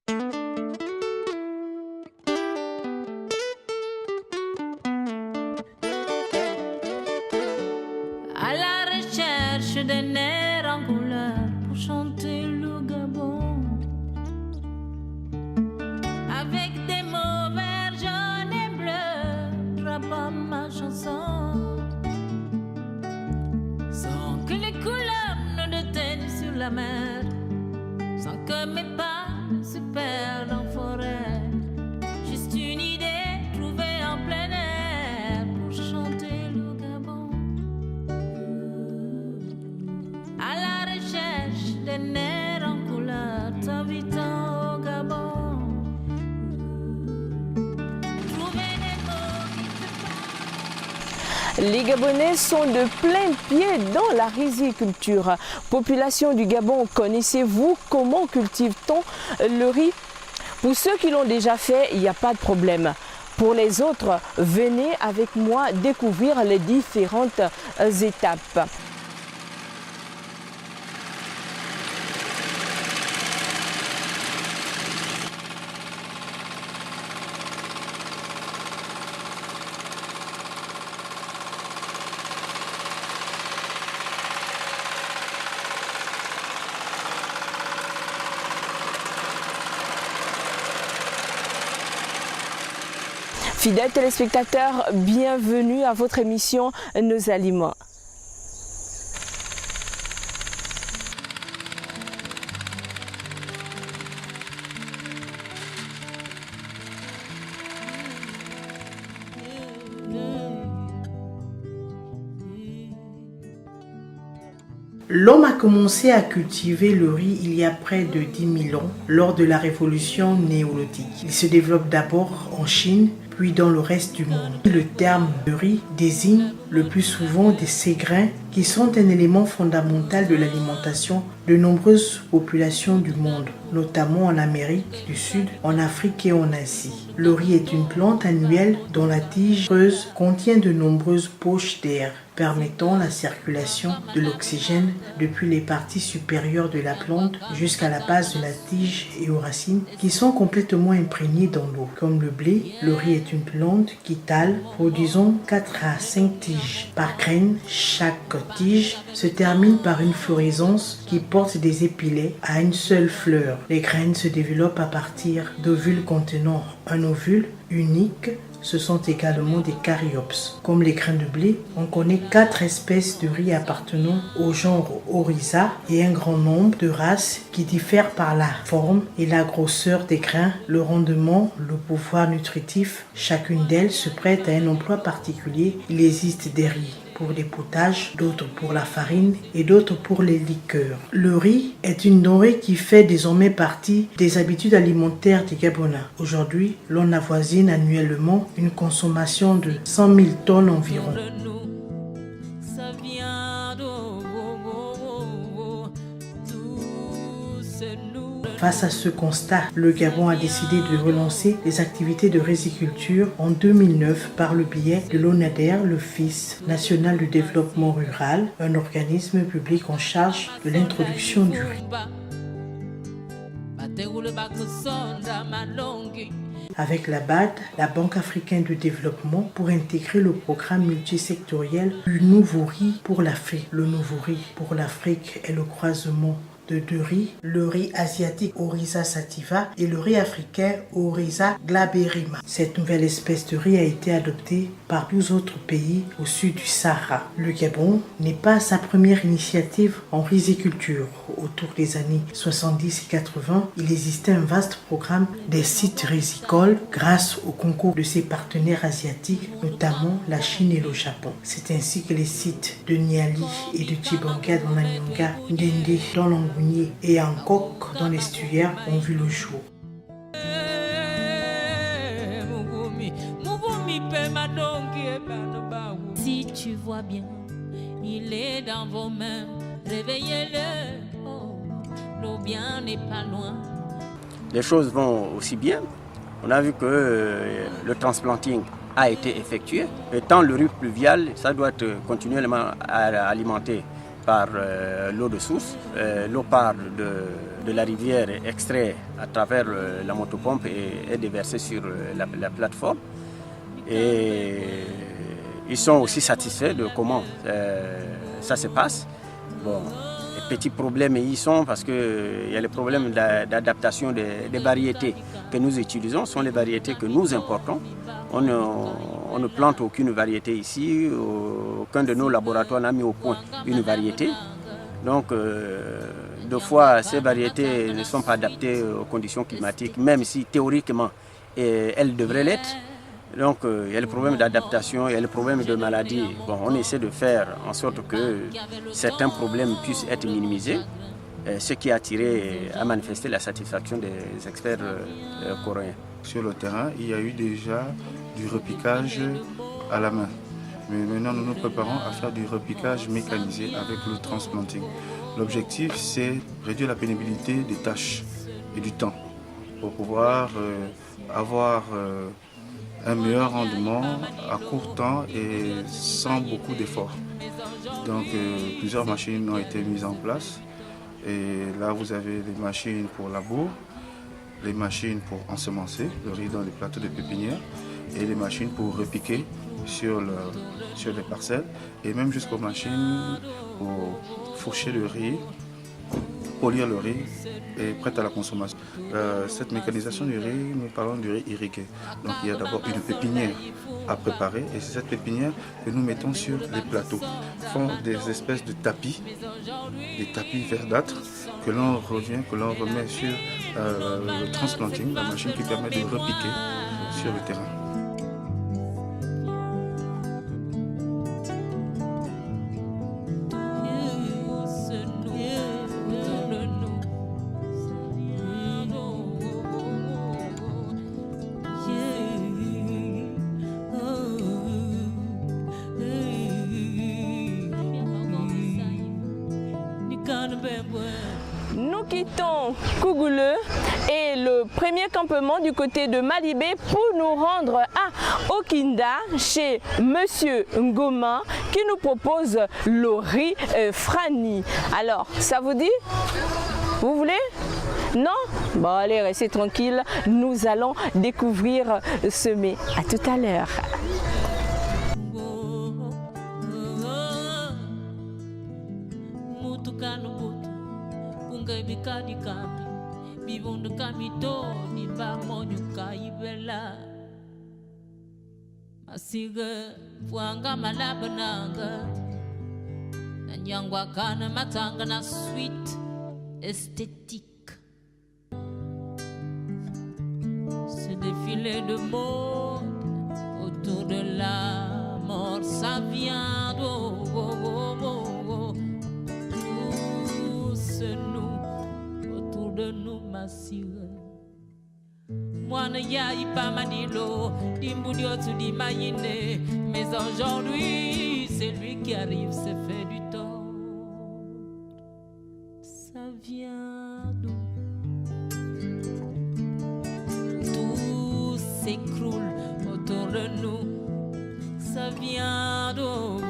À la recherche d'un air en couleur pour chanter le Gabon. Avec des mots verts, jaunes et bleus, drapant ma chanson. Sans que les couleurs ne déteignent sur la mer, sans que mes pas se perdent en forêt. Juste une idée trouvée en plein air pour chanter le Gabon. À la recherche d'un air en couleur, t'invitant au Gabon. Trouver des mots qui te parlent. Les Gabonais sont de plein pied dans la riziculture. Population du Gabon, connaissez-vous comment cultive-t-on le riz? Pour ceux qui l'ont déjà fait, il n'y a pas de problème. Pour les autres, venez avec moi découvrir les différentes étapes. Fidèles téléspectateurs, bienvenue à votre émission Nos Aliments. L'homme a commencé à cultiver le riz il y a près de 10 000 ans, lors de la révolution néolithique. Il se développe d'abord en Chine, puis dans le reste du monde. Le terme de riz désigne le plus souvent ces grains qui sont un élément fondamental de l'alimentation de nombreuses populations du monde, notamment en Amérique du Sud, en Afrique et en Asie. Le riz est une plante annuelle dont la tige creuse contient de nombreuses poches d'air, permettant la circulation de l'oxygène depuis les parties supérieures de la plante jusqu'à la base de la tige et aux racines qui sont complètement imprégnées dans l'eau. Comme le blé, le riz est une plante qui tale, produisant 4 à 5 tiges par graine. Chaque tige se termine par une floraison qui porte des épillets à une seule fleur. Les graines se développent à partir d'ovules contenant un ovule unique. Ce sont également des caryopses. Comme les grains de blé, on connaît 4 espèces de riz appartenant au genre Oryza et un grand nombre de races qui diffèrent par la forme et la grosseur des grains, le rendement, le pouvoir nutritif. Chacune d'elles se prête à un emploi particulier. Il existe des riz pour les potages, d'autres pour la farine et d'autres pour les liqueurs. Le riz est une denrée qui fait désormais partie des habitudes alimentaires des Gabonais. Aujourd'hui, l'on avoisine annuellement une consommation de 100 000 tonnes environ. Face à ce constat, le Gabon a décidé de relancer les activités de riziculture en 2009 par le biais de l'ONADER, l'Office national du développement rural, un organisme public en charge de l'introduction du riz. Avec la BAD, la Banque africaine de développement, pour intégrer le programme multisectoriel du nouveau riz pour l'Afrique. Le nouveau riz pour l'Afrique est le croisement de 2 riz, le riz asiatique Oryza sativa et le riz africain Oryza glaberrima. Cette nouvelle espèce de riz a été adoptée par 12 autres pays au sud du Sahara. Le Gabon n'est pas sa première initiative en riziculture. Autour des années 70 et 80, il existait un vaste programme des sites rizicoles grâce au concours de ses partenaires asiatiques, notamment la Chine et le Japon. C'est ainsi que les sites de Niali et de Tchibanga dans la Nyonga, Ndende dans l'Angola et Angkok dans l'estuaire ont vu le jour. Si tu vois bien, il est dans vos mains, réveillez-le, oh, l'eau bien n'est pas loin. Les choses vont aussi bien. On a vu que le transplanting a été effectué. Étant le riz pluvial, ça doit être continuellement alimenté par l'eau de source. L'eau part de la rivière est extrait à travers la motopompe et est déversé sur la plateforme. Et ils sont aussi satisfaits de comment ça se passe. Bon, les petits problèmes y sont parce qu'il y a les problèmes d'adaptation des variétés que nous utilisons, sont les variétés que nous importons. On ne plante aucune variété ici, aucun de nos laboratoires n'a mis au point une variété. Donc, deux fois, ces variétés ne sont pas adaptées aux conditions climatiques, même si théoriquement elles devraient l'être. Donc, il y a le problème d'adaptation, il y a le problème de maladie. Bon, on essaie de faire en sorte que certains problèmes puissent être minimisés, ce qui a attiré à manifester la satisfaction des experts coréens. Sur le terrain, il y a eu déjà du repiquage à la main. Mais maintenant, nous nous préparons à faire du repiquage mécanisé avec le transplanting. L'objectif, c'est réduire la pénibilité des tâches et du temps pour pouvoir avoir un meilleur rendement à court temps et sans beaucoup d'efforts. Donc, plusieurs machines ont été mises en place. Et là, vous avez les machines pour labour, les machines pour ensemencer le riz dans les plateaux de pépinière et les machines pour repiquer sur les parcelles et même jusqu'aux machines pour fourcher le riz, polir le riz et prête à la consommation. Cette mécanisation du riz, nous parlons du riz irrigué. Donc il y a d'abord une pépinière à préparer et c'est cette pépinière que nous mettons sur les plateaux. Font des espèces de tapis, des tapis verdâtres que l'on remet sur le transplanting, la machine qui permet de repiquer sur le terrain. Nous quittons Kougouleu et le premier campement du côté de Malibé pour nous rendre à Okinda chez Monsieur Ngoma qui nous propose le riz Frani. Alors, ça vous dit? Vous voulez? Non? Bon, allez, restez tranquille. Nous allons découvrir ce mets. À tout à l'heure. Masiga fuanga malabananga Nanyangwa kana matanga na sweet esthétique. Ce défilé de mode autour de la mort, ça vient tous nous, autour de nous, Masiga. Moi ne yai pas manilo, dimbudio tu di maïne, mais aujourd'hui c'est lui qui arrive, c'est fait du tort. Ça vient d'où? Tout s'écroule autour de nous. Ça vient d'où?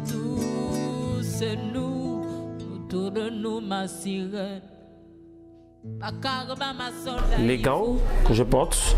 Tout c'est nous autour de nous, ma sirène. Les gants que je porte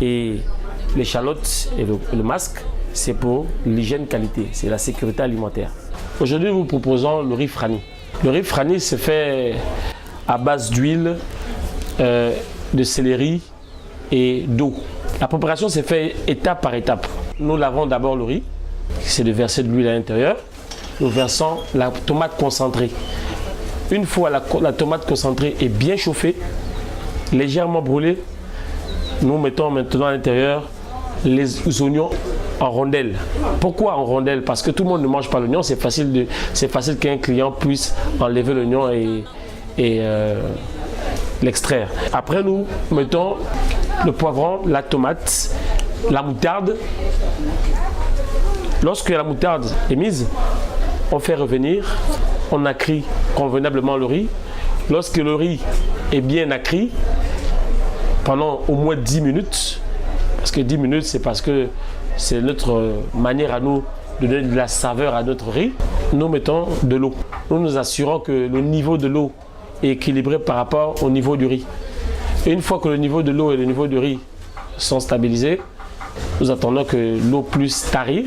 et l'échalote et le masque, c'est pour l'hygiène qualité, c'est la sécurité alimentaire. Aujourd'hui, nous vous proposons le riz Frani. Le riz Frani se fait à base d'huile, de céleri et d'eau. La préparation se fait étape par étape. Nous lavons d'abord le riz, c'est de verser de l'huile à l'intérieur. Nous versons la tomate concentrée. Une fois la tomate concentrée est bien chauffée, légèrement brûlée, nous mettons maintenant à l'intérieur les oignons en rondelles. Pourquoi en rondelles? Parce que tout le monde ne mange pas l'oignon, c'est facile qu'un client puisse enlever l'oignon et l'extraire. Après, nous mettons le poivron, la tomate, la moutarde. Lorsque la moutarde est mise, on fait revenir, on accrit convenablement le riz. Lorsque le riz est bien accrit, pendant au moins 10 minutes, parce que 10 minutes c'est parce que c'est notre manière à nous de donner de la saveur à notre riz, nous mettons de l'eau. Nous nous assurons que le niveau de l'eau et équilibré par rapport au niveau du riz. Et une fois que le niveau de l'eau et le niveau du riz sont stabilisés, nous attendons que l'eau puisse tarir.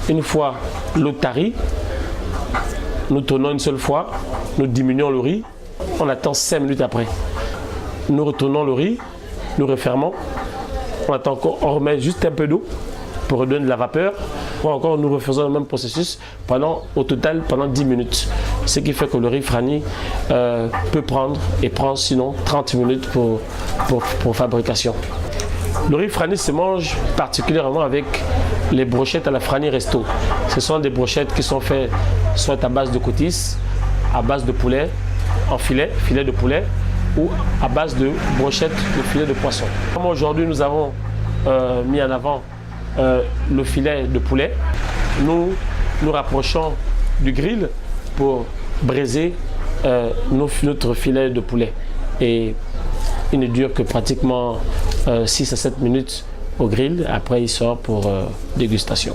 Une fois l'eau tarie, nous tournons une seule fois, nous diminuons le riz, on attend 5 minutes après. Nous retournons le riz, nous refermons, on attend encore, on remet juste un peu d'eau pour redonner de la vapeur. Ou encore nous refaisons le même processus au total pendant 10 minutes. Ce qui fait que le riz frani peut prendre et prend sinon 30 minutes pour fabrication. Le riz frani se mange particulièrement avec les brochettes à la Frani Resto. Ce sont des brochettes qui sont faites soit à base de cotisse, à base de poulet, en filet de poulet, ou à base de brochettes de filet de poisson. Comme aujourd'hui nous avons mis en avant le filet de poulet, nous nous rapprochons du grill pour braiser notre filet de poulet. Et il ne dure que pratiquement 6 à 7 minutes au grill. Après, il sort pour dégustation.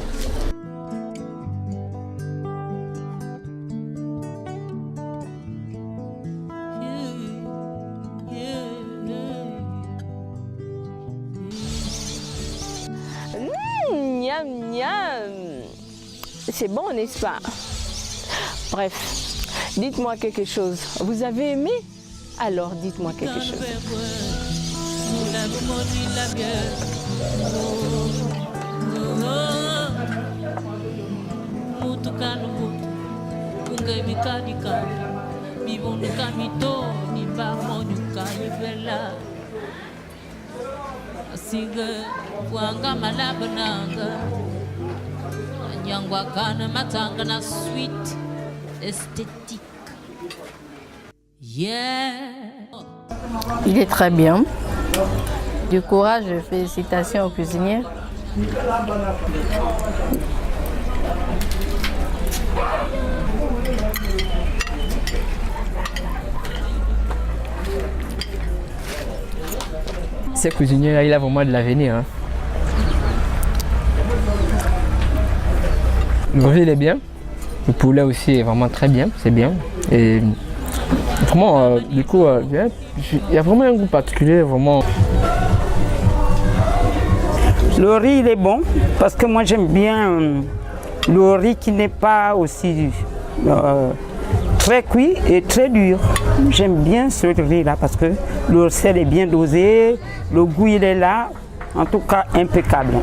Miam, miam. C'est bon, n'est-ce pas? Bref, dites-moi quelque chose. Vous avez aimé? Alors, dites-moi quelque chose. Suite esthétique. Yeah. Il est très bien. Du courage, félicitations aux cuisiniers. Ce cuisinier-là, il a vraiment de l'avenir. Hein. Le riz, il est bien. Le poulet aussi est vraiment très bien, c'est bien. Et vraiment, du coup, il y a vraiment un goût particulier, vraiment. Le riz, il est bon parce que moi, j'aime bien le riz qui n'est pas aussi très cuit et très dur. J'aime bien ce riz-là parce que le sel est bien dosé, le goût, il est là, en tout cas, impeccable.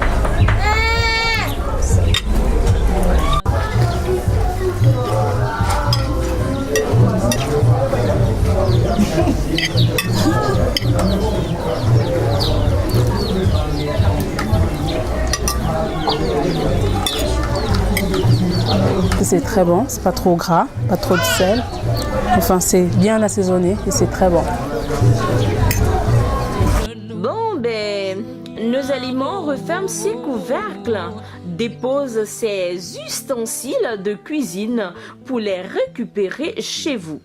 C'est très bon, c'est pas trop gras, pas trop de sel. Enfin, c'est bien assaisonné et c'est très bon. Bon, ben, nos aliments referment ses couvercles, déposent ses ustensiles de cuisine pour les récupérer chez vous.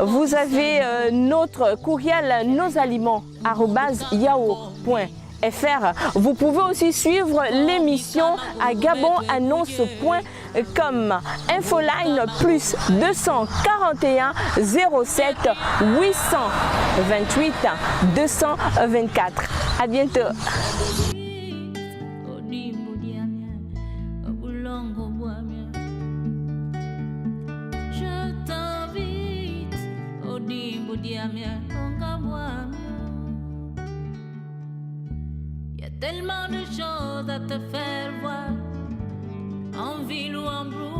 Vous avez notre courriel nosaliments@yahoo.fr. Vous pouvez aussi suivre l'émission à gabonannonce.com. Infoline plus 241 07 828 224. À bientôt. Tellement de choses à te faire voir, en ville ou en brousse.